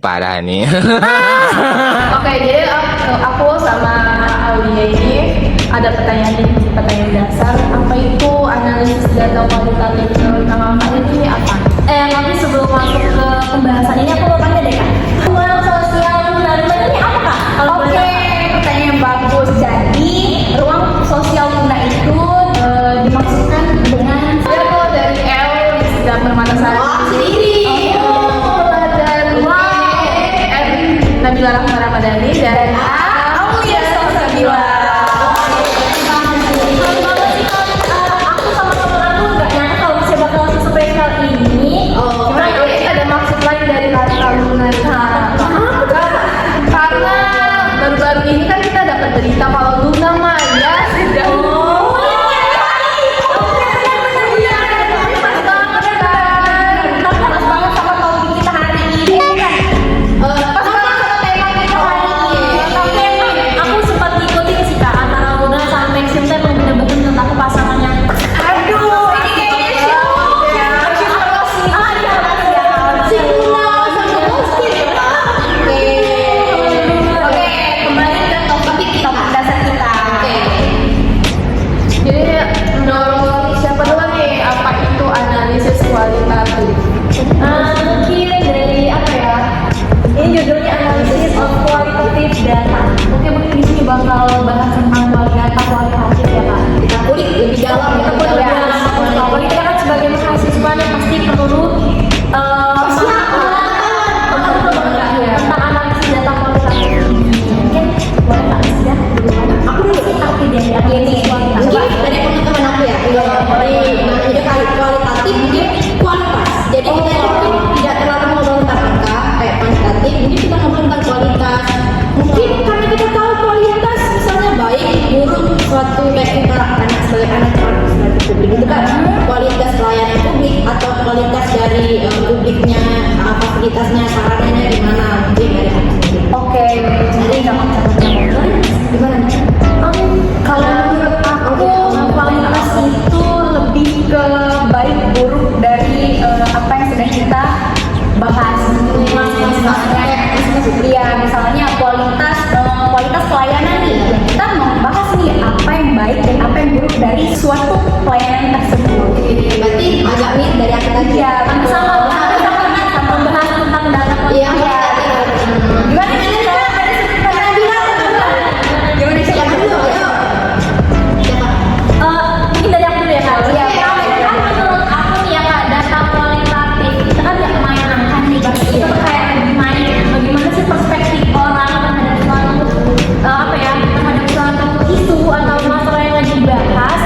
parah nih. Oke, jadi aku sama Aulia ini ada pertanyaan dasar. Apa itu analisis data kualitatif? Nama ini apa? Nanti sebelum masuk ke pembahasan ini aku mau tanya deh kak, ruang sosial tunarungu ini apa kak? Oke, pertanyaan yang bagus. Jadi ruang sosial tuna itu dimaksudkan dengan kalau dari L sudah bermatasari sendiri. Dan Nabila Rahma Ramadhani dan Aulia Salsabila. Aku sama temen aku nggak nyangka kalau bisa bakal spesial ini. Gimana ya? Ada maksud lain dari kata lunar. Karena baru-baru ini kan kita dapat berita kalau Luna Maya sudah bakal bahas tentang data kualitatif ya kak. kita kulik lebih dalam. Kalau kita kan sebagai mahasiswa nih pasti perlu tentang analisis data kualitatif. Mungkin boleh kak sudah dulu. Aku dulu sih arti dari analisis kualitatif. Mungkin dari teman-teman aku ya, ide kualitatif mungkin kualitas. Jadi kita itu tidak terlalu ngomong tentang angka kayak kuantitatif, mungkin kita ngomong tentang kualitas. Mungkin karena kita tahu kualitas misalnya baik buruk suatu kayak kita anak sebagai anak publik itu kan kualitas pelayanan publik atau kualitas dari publiknya, fasilitasnya, sarananya gimana, mungkin dari aku sendiri. Oke, jadi Gimana nih? kalau menurut aku kualitas itu lebih ke baik buruk dari apa yang sedang kita bahas. Misalnya kualitas pelayanan nih, kita mau bahas nih apa yang baik dan apa yang buruk dari suatu pelayanan tersebut. Berarti agak mirip dari aku tadi. Ya, sama membahas tentang data kualitatif. Gimana sih? Gimana siapa dulu? Ayo. Siapa? Mungkin dari aku dulu ya kak. Kan menurut aku nih ya kak, data kualitatif kita kan nggak main angka nih pasti. Itu kayak lebih main bagaimana sih perspektif orang terhadap suatu terhadap suatu isu atau masalah yang lagi dibahas.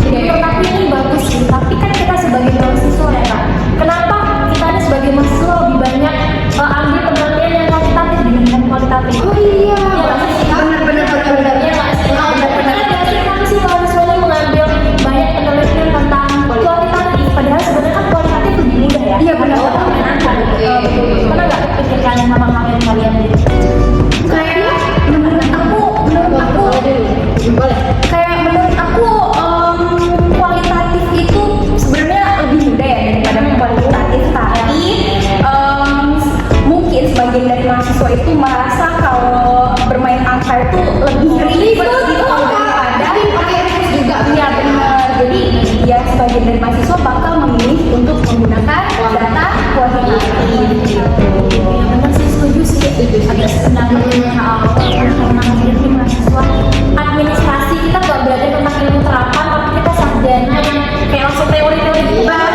Jadi menurut aku ini bagus sih. Tapi kan kita sebagai mahasiswa ya kak, kenapa kita ada sebagai mahasiswa lebih banyak ambil penelitian yang kuantitatif dibandingkan kualitatif? Oh iya. Benar-benar sih kalau misalnya mengambil banyak penelitian tentang kualitatif, padahal sebenarnya kan kualitatif lebih mudah ya. Iya benar. Pernah nggak kepikiran sama kalian gitu? Kayak menurut aku Boleh. kayak menurut aku kualitatif itu sebenarnya lebih mudah ya daripada kualitatif, tapi mungkin sebagian dari mahasiswa itu merasa kalau bermain angka itu lebih ribet gitu daripada pakai rumus juga. iya benar. Jadi ya sebagian dari mahasiswa bakal memilih untuk menggunakan data kualitatif gitu. Ya benar sih, setuju sih. Agak sebenarnya karena menjadi mahasiswa administrasi kita nggak belajar tentang ilmu terapan, tapi kita sarjana yang kayak langsung teori-teori banget.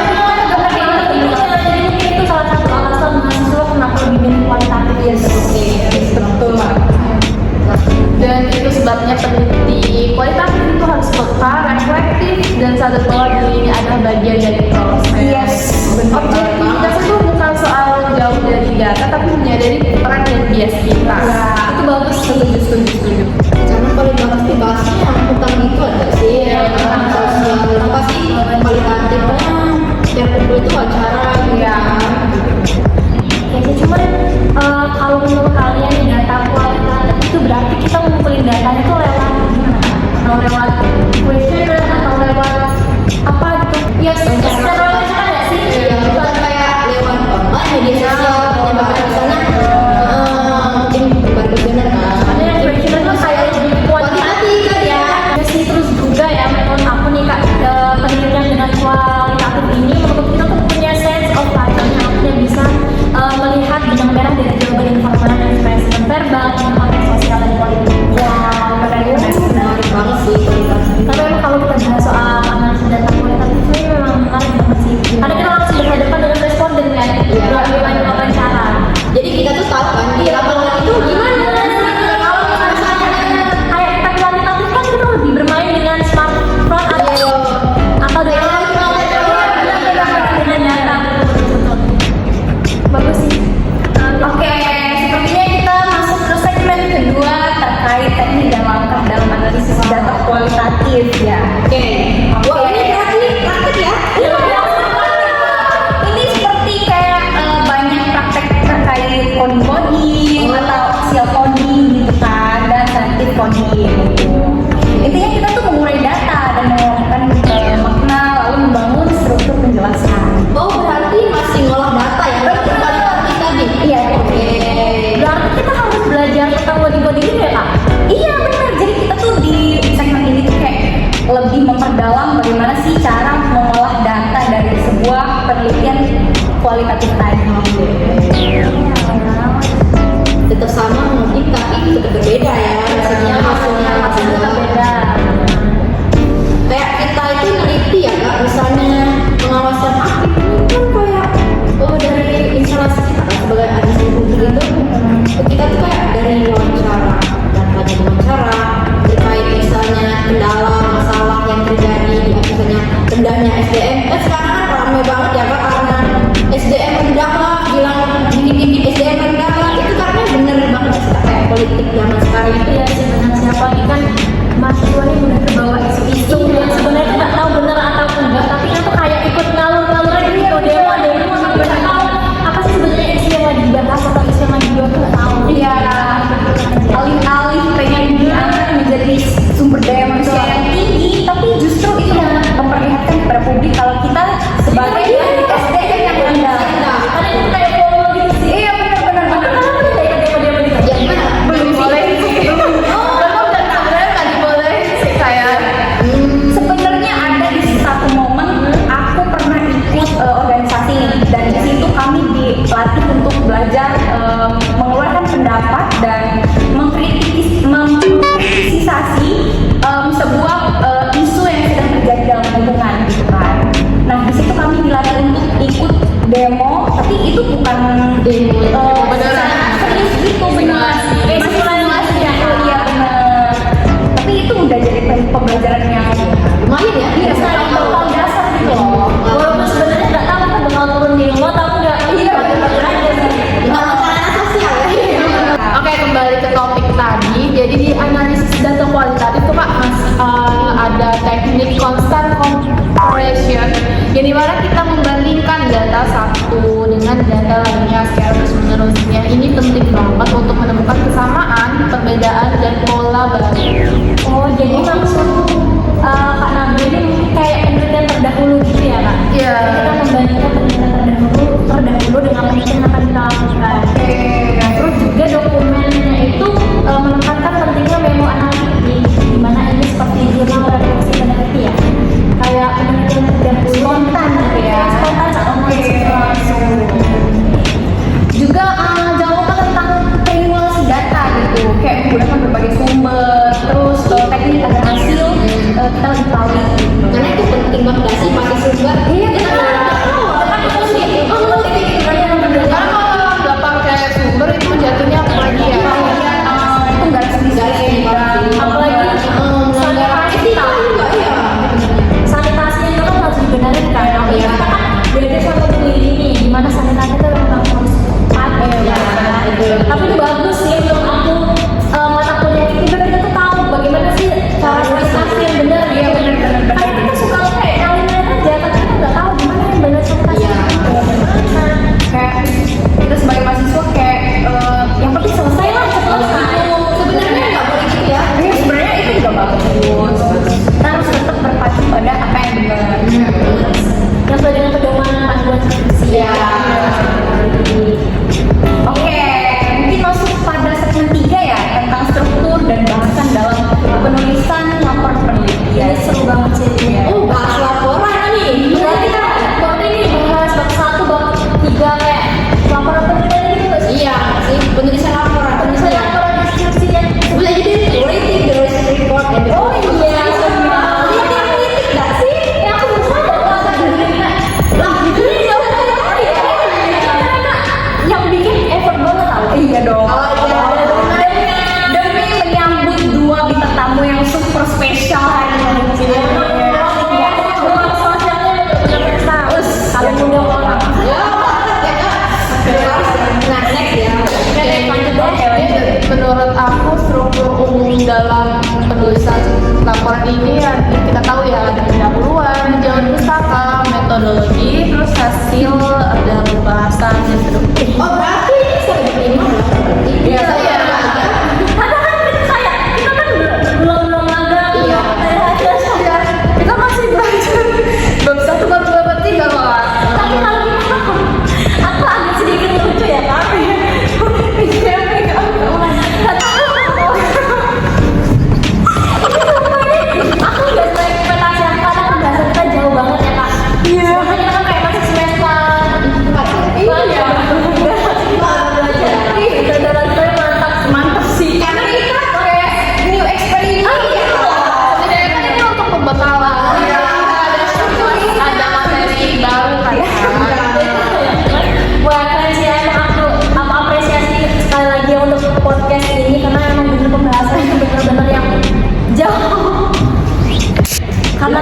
Jadi mungkin itu salah satu alasan mahasiswa kenapa lebih milih kualitatif ya. Betul. Dan itu sebabnya peneliti kualitatif itu harus peka, reflektif, dan sadar bahwa diri ini adalah bagian dari proses. Yes, benar. Objektivitas itu bukan soal jauh dari data, tapi menyadari peran dan bias kita. Itu bagus, setuju. Karena kalau dibahasnya tentang itu ada sih tentang sosial apa sih kualitatifnya yang kumpul itu acara Ya. Ya cuman kalau menurut kalian data kualitatif itu berarti kita ngumpulin data itu lewat gimana? Atau lewat questionnaire atau lewat apa gitu? Ya secara nggak sih? yang bukan kayak lewat online media sosial penyebaran di sana bagaimana sih cara mengolah data dari sebuah penelitian kualitatif tadi. Tetap sama mungkin tapi tetap berbeda ya, maksudnya hasilnya beda. Kayak kita itu neliti ya kak, misalnya pengawasan aktif ini kan kayak dari instalasi kita kan sebagai administrasi publik itu kita tuh kayak dari wawancara dan tadi wawancara terkait misalnya kendala masalah yang terjadi di misalnya rendahnya SDM kan sekarang kan ramai banget ya kak karena SDM rendah lah, bilang dikit-dikit SDM rendah lah, itu karena bener banget sih Kak, kayak politik zaman sekarang itu Iya sih benar, siapa ini kan mahasiswa ini udah terbawa isu-isu yang sebenarnya nggak tahu benar atau enggak, tapi kan tuh kayak ikut ngalur-ngalur aja gitu, demo tapi nggak tahu apa sih sebenarnya isu yang lagi dibahas atau isu yang lagi dibuat tuh nggak tahu. Iya, alih-alih pengen diangkat menjadi sumber daya manusia yang tinggi, tapi justru itu yang memperlihatkan kepada publik kalau kita sebagai SDM yang rendah. Karena itu kayak FOMO gitu sih. Iya benar. Demo gitu. ya gimana? Belum boleh sih. Belum sebenarnya nggak dibolehin sih saya. Sebenarnya ada di satu momen aku pernah ikut organisasi nih, dan di situ kami dilatih untuk belajar mengeluarkan pendapat dan mengkritisisasi sebuah isu yang sedang terjadi dalam lingkungan gitu kan. Nah di situ kami dilatih untuk ikut demo, tapi itu bukan demo beneran. serius gitu beneran. Simulasi ya, iya benar. Tapi itu udah jadi pembelajaran yang Lumayan ya? iya Tahun dasar gitu loh. Walaupun sebenarnya nggak tahu kan bakal turun demo tahu nggak? Iya, bener aja sih. Tentang makanan sosial ya? Oke, kembali ke topik tadi. Jadi di analisis data kualitatif tuh Kak ada teknik constant comparison yang dimana kita membandingkan data satu dengan data lainnya secara terus menerus. Yang ini penting banget untuk menemukan kesamaan, perbedaan dan pola baru. Oh jadi maksud Kak Nabil ini mungkin kayak penelitian terdahulu gitu ya Kak? Iya. Kita membandingkan penelitian terdahulu dengan penelitian yang akan kita lakukan. Nah, terus juga dokumennya itu menekankan pentingnya memo analitik, di mana ini seperti jurnal refleksi peneliti ya. Kayak penelitian terdahulu Spontan gitu ya. Spontan langsung. juga jangan lupa tentang triangulasi data gitu, kayak menggunakan berbagai sumber, terus teknik agar hasil kita lebih tahu gitu. Karena itu penting banget gak sih pakai sumber. Iya benar.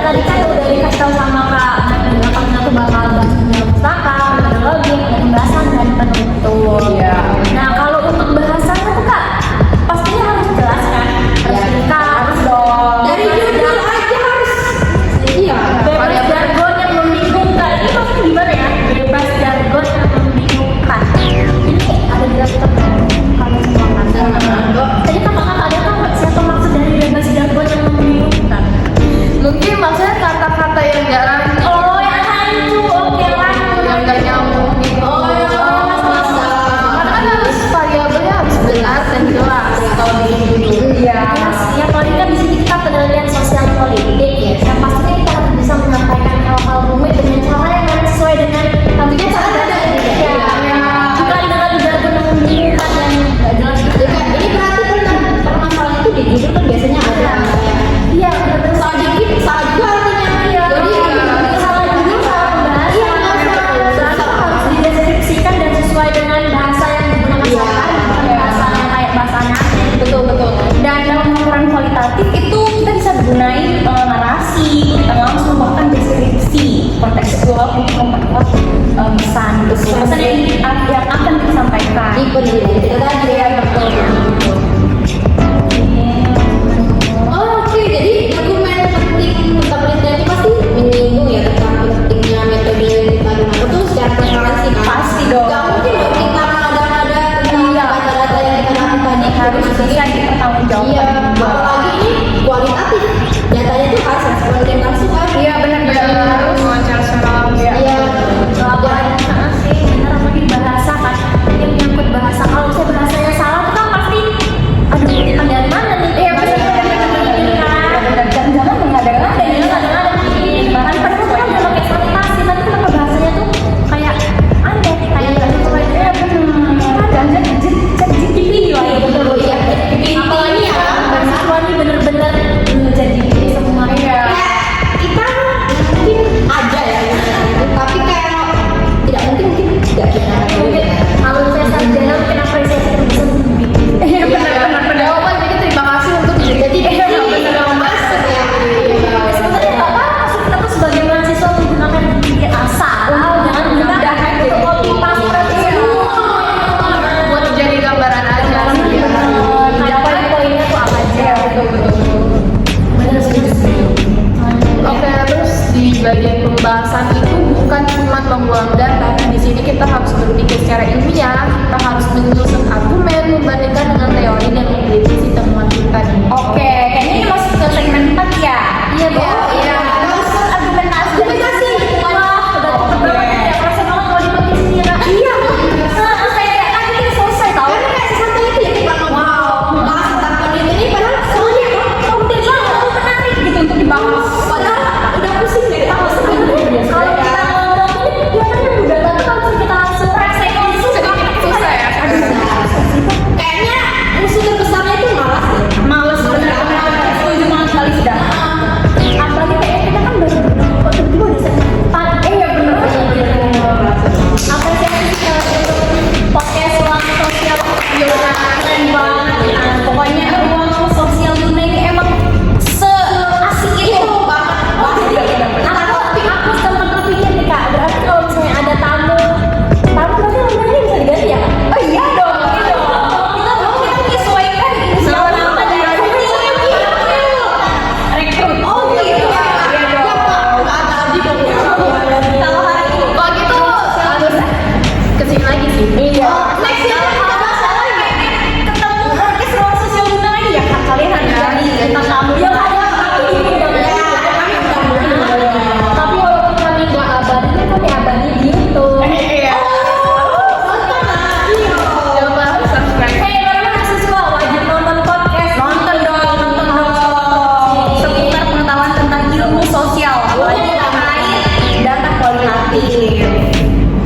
tadi kan udah dikasih tahu sama Kak Nabila kalau aku bakal bahas tentang pustaka, metodologi, pembahasan dan penutur. Iya. Nah kalau untuk bahasannya tuh Kak, pastinya harus jelas kan, harus Iya. lengkap, harus dong. Dari judul aja harus. Iya. Bebas jargon yang membingungkan. Ini maksudnya gimana ya? Bebas jargon yang membingungkan. Ini ada di laptop kalau semua kan. Tadi kata-kata ada kan siapa maksud dari bebas jargon yang membingungkan? Mungkin maksudnya kata-kata yang nggak lanjut, Oh yang rancu, oke rancu. yang nggak nyambung gitu. Oh, yang Karena kan harus variabelnya harus benar dan jelas kalau di judul. Iya. Ya kalau ini kan di sini kita penelitian sosial politik ya. Yang pastinya kita harus bisa menyampaikan hal-hal rumit dengan cara yang sesuai dengan tentunya cara belajar Indonesia. Bukan dengan jargon yang membingungkan yang nggak jelas. Ini berarti permasalahan itu di judul kan biasanya ada. Iya benar-benar. Salah dikit, salah juga artinya. Iya. Jadi Salah judul, salah pembahasan. Iya, benar. Berarti harus dideskripsikan dan sesuai dengan bahasa yang digunakan Iya. sehari-hari. Bahasa yang kayak bahasa aneh. betul. Dan dalam laporan kualitatif itu kita bisa gunain narasi, langsung bahkan deskripsi kontekstual untuk memperkuat pesan yang akan disampaikan. Di penelitian kita tadi ya. Betul. Oh, oke. Jadi dokumen penting tentang penelitian ini pasti menyinggung ya tentang pentingnya metode yang kita gunakan itu secara preferensi kan. Pasti dong. Gak mungkin dong kita ada tentang data-data yang kita dapat tadi Harus bisa dipertanggungjawabkan. Iya, apalagi ini kualitatif. Datanya itu harus responden langsung kan. Iya benar-benar harus wawancara secara langsung. Iya. Soalnya sih bener apalagi bahasa kan yang menyangkut bahasa. Kalau saya bahasanya salah tuh kan pasti aduh kutipan dari mana nih? Iya benar. Jangan-jangan mengada-ngada ya, mengada-ngada nih. Kan padahal kita udah pakai sanitasi, tapi kenapa bahasanya tuh kayak aneh, kayak nggak sesuai. Iya benar. Jangan cek GTP lah ya betul. Iya. Apalagi ya mahasiswa nih bener-bener jadi gini semua. Iya. Kita mungkin ada ya, tapi kayak tidak mungkin tidak kita. Mungkin kalau saya sarjana mungkin apresiasi terbesar lebih. Iya benar-benar. Jawaban jadi terima kasih untuk jadi benar masuk ya. Sebenarnya nggak apa-apa sih, kita tuh sebagai mahasiswa menggunakan diri asal, jangan menggunakan itu copy paste semua. Buat jadi gambaran aja sih. Kayak poin-poinnya tuh apa aja. Bener sih. Oke, terus di bagian pembahasan itu bukan cuma mengulang data, di sini kita harus berpikir secara ilmiah, kita harus menyusun argumen, membandingkan dengan teori dan mengkritisi temuan kita nih. Oke, kayaknya ini masuk ke segmen 4 ya. Iya, Bu. Iya. Masuk argumentasi. Wah, udah cepet banget ya. Kerasa banget kalau dipakai sini ya. Iya. Kayak kan ini selesai tau. Karena kayak sesuatu itu ya kita mau bahas tentang penelitian ini padahal soalnya Konten banget, menarik gitu untuk dibahas. padahal udah pusing deh kita harus Sebenarnya kalau kita ngomong ini kelihatannya mudah, tapi kalau misalnya kita langsung praktek langsung Sedikit susah ya. kayaknya musuh terbesarnya itu malas deh. males bener-bener. Setuju banget kali sudah. Apalagi kayak kita kan baru kok tiba-tiba udah setempat. Iya bener. Apresiasi ke podcast ruang sosial Yuna, keren banget. Nah, pokoknya ruang sosial Yuna ini emang seasik itu banget. Aku sempat berpikir nih Kak, berarti kalau misalnya ada tamu berarti namanya bisa diganti ya Kak? Oh iya dong, iya dong. Kita menyesuaikan inisial nama dari rekrut. Oh gitu ya. Iya dong. Kalau hari ini Kalau gitu harus kesini lagi sih. iya. Next ya kita bahas lagi. Ketemu podcast ruang sosial Yuna lagi ya Kak? Kalian harus jadi tentang tamu yang ada kami di sini. Tapi walaupun kami nggak abadi, kami abadi di YouTube. Iya. Coba subscribe. Hei para mahasiswa, wajib nonton podcast. Nonton dong. Seputar pengetahuan tentang ilmu sosial, apalagi terkait data kualitatif.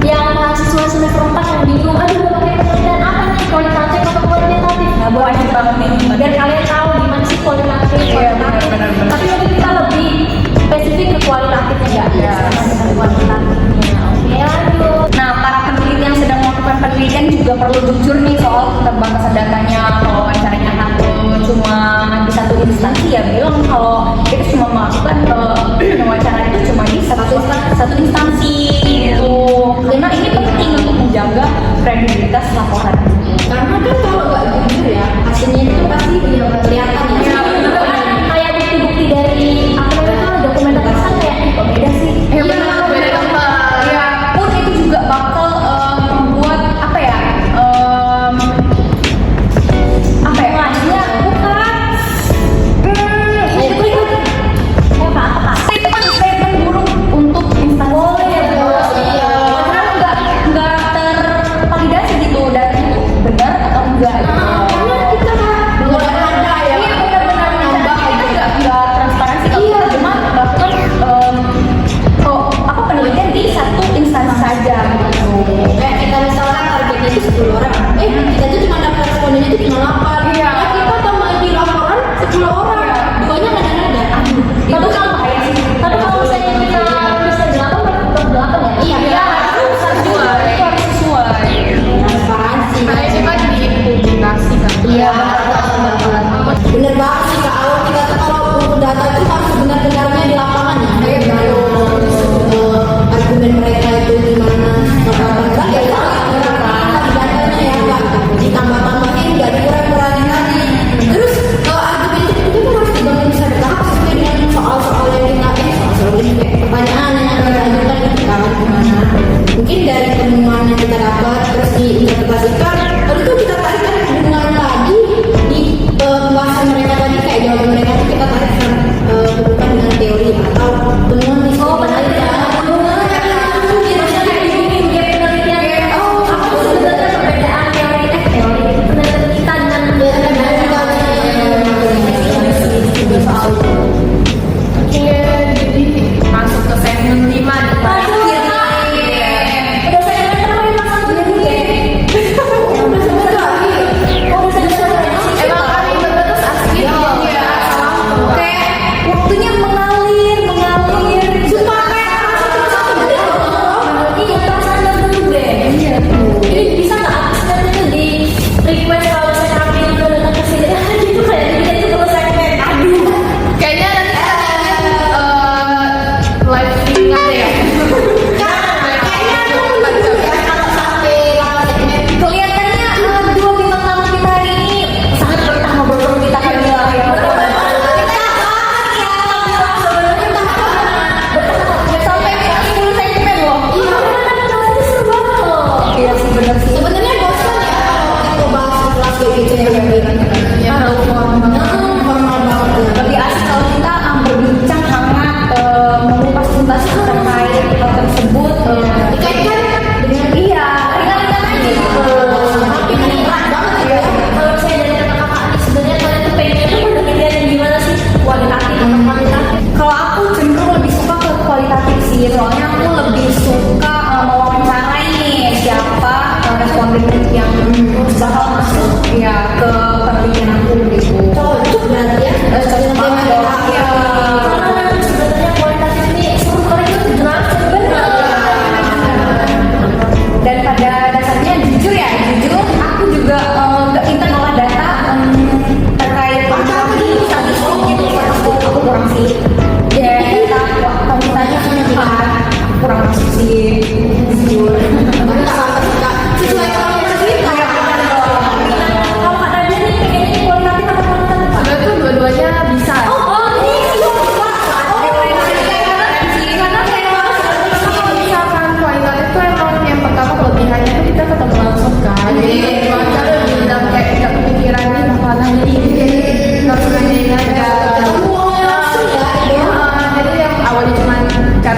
Yang mahasiswa semester 4 yang bingung, aduh udah pakai penelitian apa nih, kualitatif atau kuantitatif? Nah, wajib banget nih, biar kalian tahu gimana sih kualitatif. Iya, benar. Tapi mungkin kita lebih spesifik ke kualitatifnya ya. Dengan kuantitatifnya. Oke, lanjut. Nah, para peneliti yang sedang melakukan penelitian juga perlu jujur nih soal keterbatasan datanya. Kalau wawancaranya cuma di satu instansi ya bilang kalau itu cuma melakukan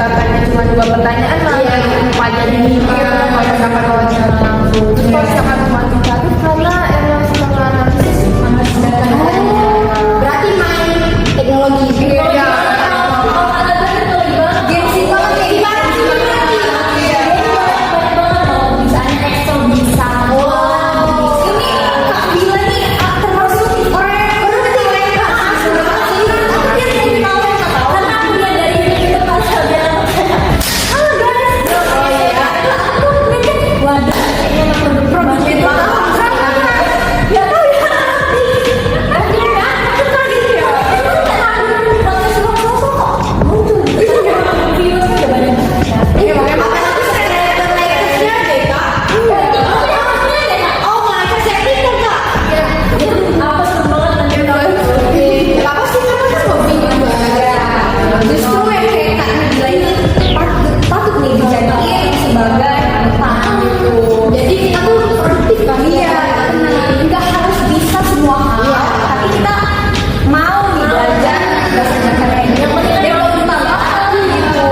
pendekatannya cuma 2 pertanyaan lah Iya. pajak ini kalau misalkan wawancara langsung. Terus kalau misalkan kuantitatif karena emang suka analisis analisis data. Berarti main teknologi. Iya. Kalau ada itu gimana? Gengsi banget ya. Gimana sih? Misalnya Excel bisa. Ini Kak Bila nih termasuk orang yang berhenti mereka. Karena aku lihat dari itu pas jalan halo guys. Oh iya. Waduh, kayaknya makin berproduksi banget. Ya tahu ya. Akhirnya kan, aku kaget ya. Itu kan ada proses sosok kok. Muncul. Virus udah banyak. Iya, makanya aku sering nonton Lakersnya deh, Kak. Oh, Lakers yang itu, Kak. Apa seru banget nanti Ya, apa sih kamu kan hobi juga. Justru yang kayak Kak Bila ini patut nih dijadiin sebagai manfaat gitu. Jadi kita tuh produktif kan? Iya. Nggak harus bisa semua hal, tapi kita mau nih belajar berdasarkan cara ini. Yang penting dia mau ditambahkan gitu.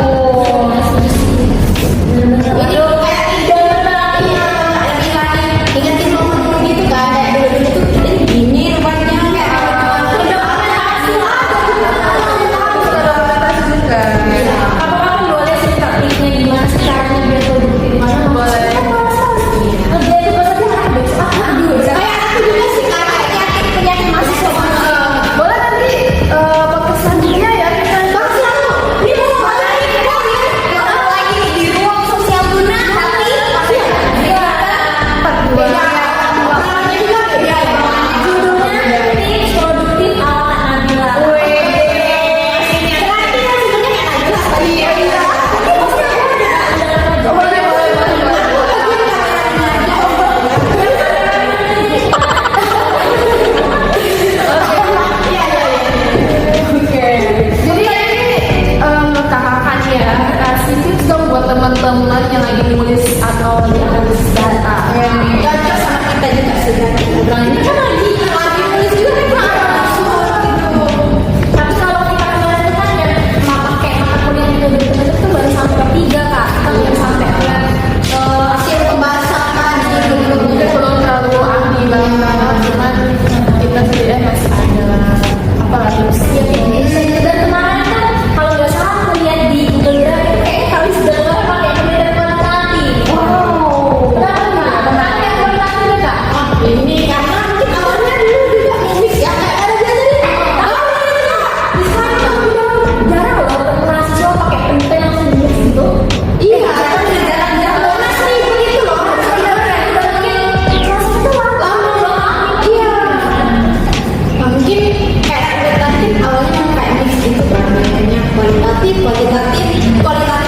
Ini kayak idola ingetin momen dulu gitu kan, kayak dulu tuh kita gini rupanya kayak Apakah kamu boleh cerita tipsnya gimana sih caranya biar produktif? Boleh. Kerja itu pasti ada kayak aku juga sih Kak, kayak penyakit mahasiswa banget. Boleh nanti podcast selanjutnya ya kita Bang selalu ini mau lagi di ruang sosial tuna tapi beda namanya juga beda ya. judulnya tips produktif ala Nabila. Jadi ini kakak ya kasih tips dong buat teman-teman yang lagi nulis atau lagi analis data. Cocok sama kita juga sebenarnya. Ini kan lagi nulis juga kan Tapi kalau kita kemarin itu kan yang pakai mata kuliah yang udah betul-betul itu baru sampai ketiga kak. Kita belum sampai lihat hasil pembahasan kan Mungkin belum terlalu ahli banget, cuman kita sendiri masih ada apa lagi dan kemarin kan kalau nggak salah aku lihat di Google Drive itu kayaknya kali sudah pakai penilaian kuantitatif. Kenapa nggak? Kenapa yang kuantitatif nih kak? ini karena mungkin awalnya dulu juga nulis ya kayak ada tadi Di sekarang tuh udah jarang loh ketemu mahasiswa pakai penilaian langsung nulis gitu. iya kan jarang-jarang lunas nih begitu loh Udah mungkin proses itu lama banget. iya. Nah, mungkin kayak kualitatif awalnya kayak mix gitu kan, namanya kualitatif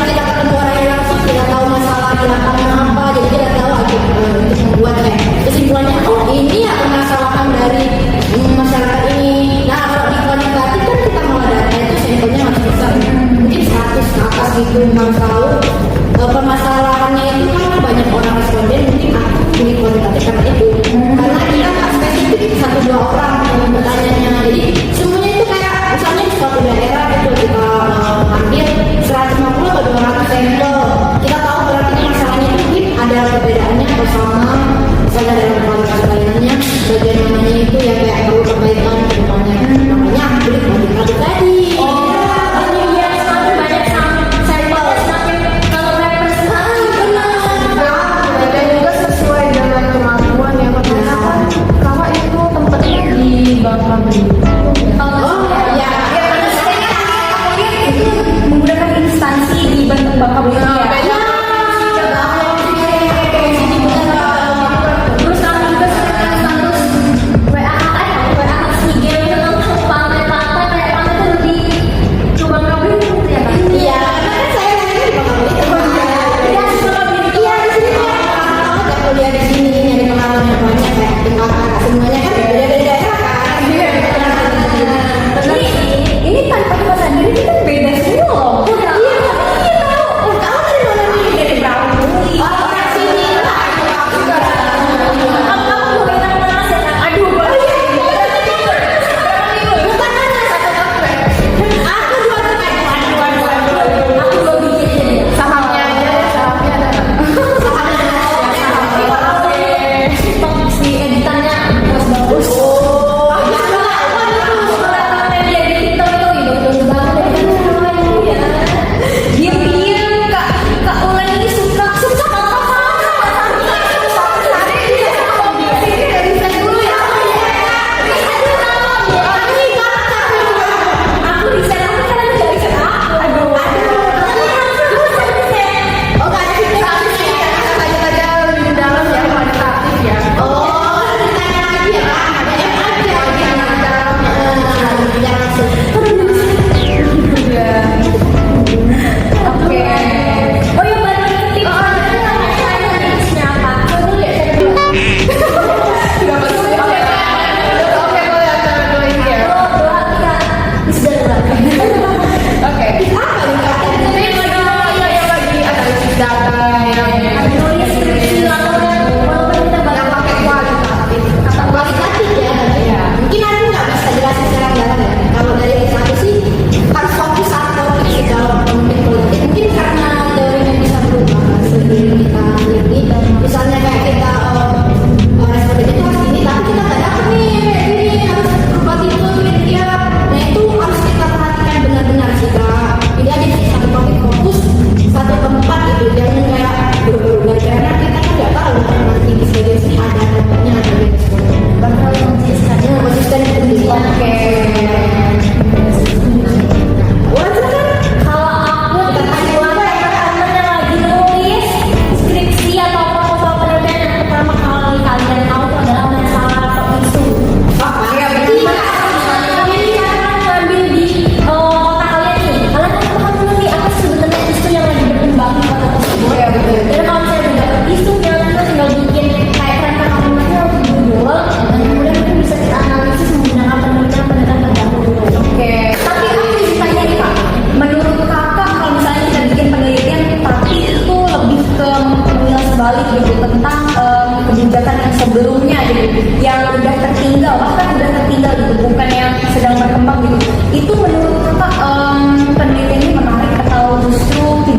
tidak ketemu orang yang langsung, tidak tahu masalah di lapangan apa, jadi tidak tahu aja untuk membuat kayak kesimpulannya oh ini ya permasalahan dari masyarakat ini. Nah kalau di kualitatif kan kita malah data itu sampelnya masih besar, mungkin 100 ke atas gitu, nggak tahu permasalahannya itu kan banyak orang responden, mungkin aku pilih kualitatif karena itu karena kita nggak spesifik 1-2 orang yang bertanya, jadi semuanya itu kayak misalnya di suatu daerah itu kita ambil 150 atau 200 sampel, kita tahu berarti masalahnya itu mungkin ada perbedaannya atau sama, misalnya dalam kualitas layanannya bagian namanya itu yang kayak perlu perbaikan ke depannya, makanya aku pilih kualitatif tadi. Iya, semakin banyak sampelnya semakin kalau representasi dan juga sesuai dengan kemampuan ya karena kan kakak itu tempatnya di Bangka Belitung. Oh iya, ya manusianya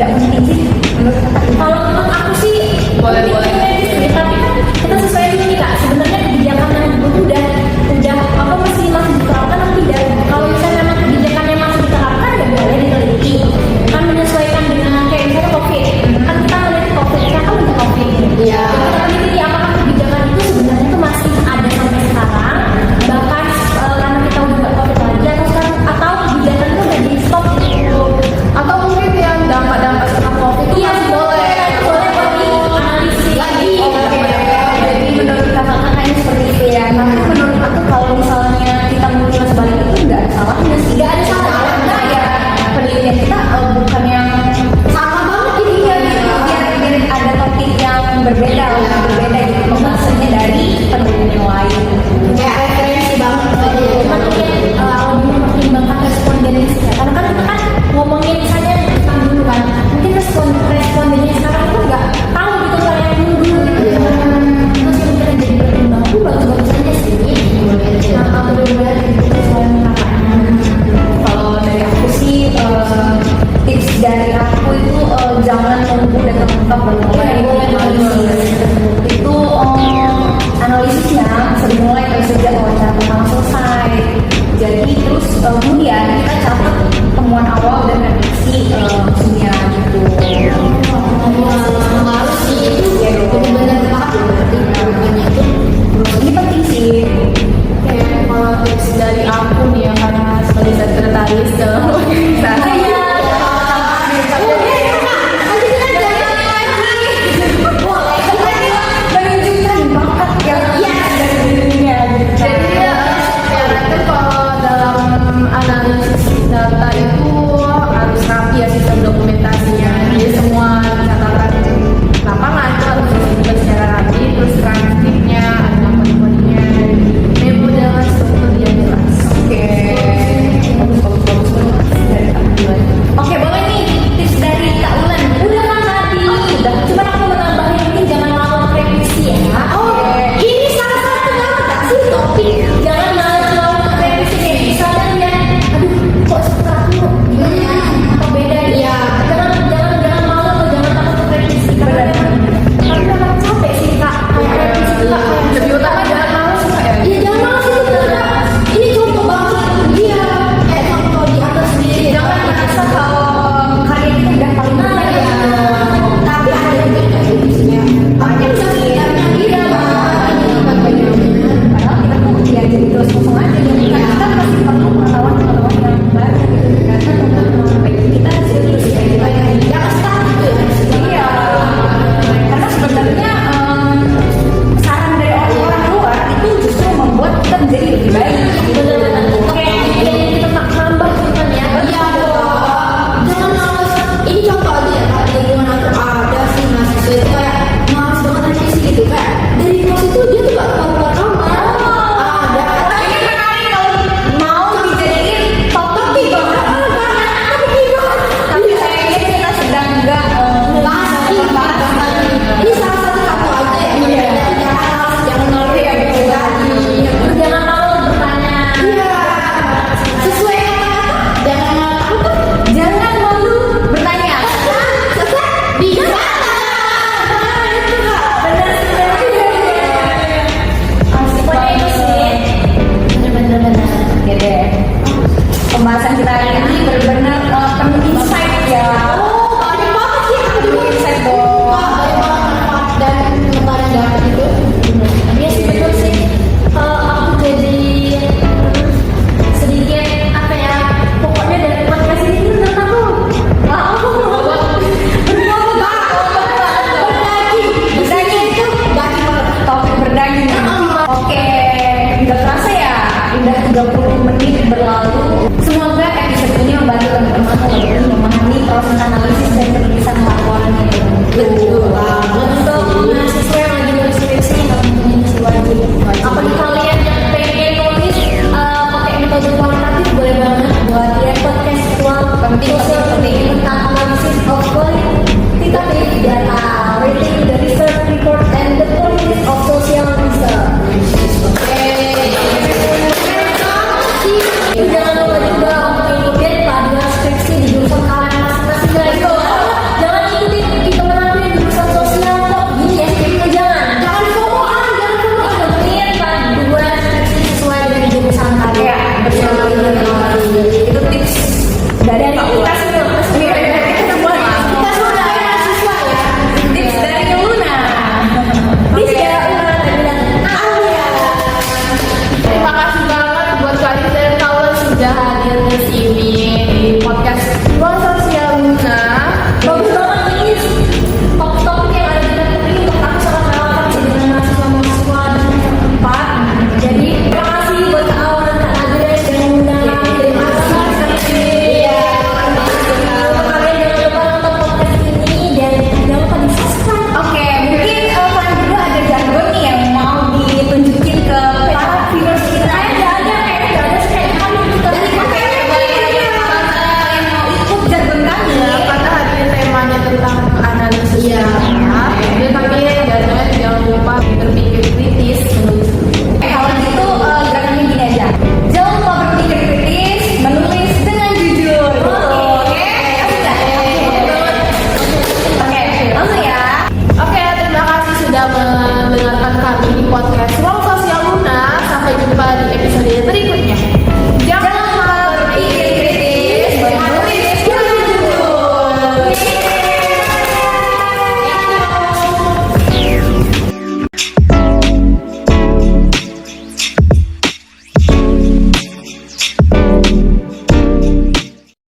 tidak penting sih menurut kakak? Kalau menurut aku sih Boleh, penting boleh. sih, tapi kan kita sesuai dulu nih kak. Sebenarnya kebijakan yang dibuat udah apa masih diterapkan atau tidak? Kalau misalnya memang kebijakannya masih diterapkan ya boleh diteliti. Kan menyesuaikan dengan kayak misalnya COVID. Kan kita melihat COVID, kita kan udah COVID. Iya. Kita teliti apakah kebijakan itu sebenarnya itu masih ada sampai sekarang, bahkan karena kita udah nggak COVID lagi atau kebijakan itu udah di stop gitu. Atau mungkin yang dampak-dampak setelah COVID itu Iya, masih boleh. boleh lagi analisis lagi. Oke, jadi menurut kakak-kakaknya seperti itu ya. Tapi menurut aku kalau misalnya kita mengulas balik itu nggak ada salahnya sih. Nggak ada salahnya ya. Penelitian kita bukan yang sama banget gitu ya. Biar ada topik yang berbeda gitu. Pembahasannya dari penelitian yang lain. Kayak referensi banget tadi ya. Cuman mungkin lebih mempertimbangkan respondennya. Karena kan kita kan ngomongin misalnya tentang dulu kan, mungkin respondennya sekarang tuh nggak tahu gitu kan yang dulu. Terus mungkin yang jadi pertimbangan tuh bagus-bagus aja sih. Nah, benar-benar sesuai dengan kakaknya. Kalau dari aku sih tips dari aku itu jangan nunggu data lengkap baru mulai analisis. Itu analisisnya bisa dimulai dari sejak wawancara pertama selesai. Jadi terus kemudian kita catat temuan awal dan prediksi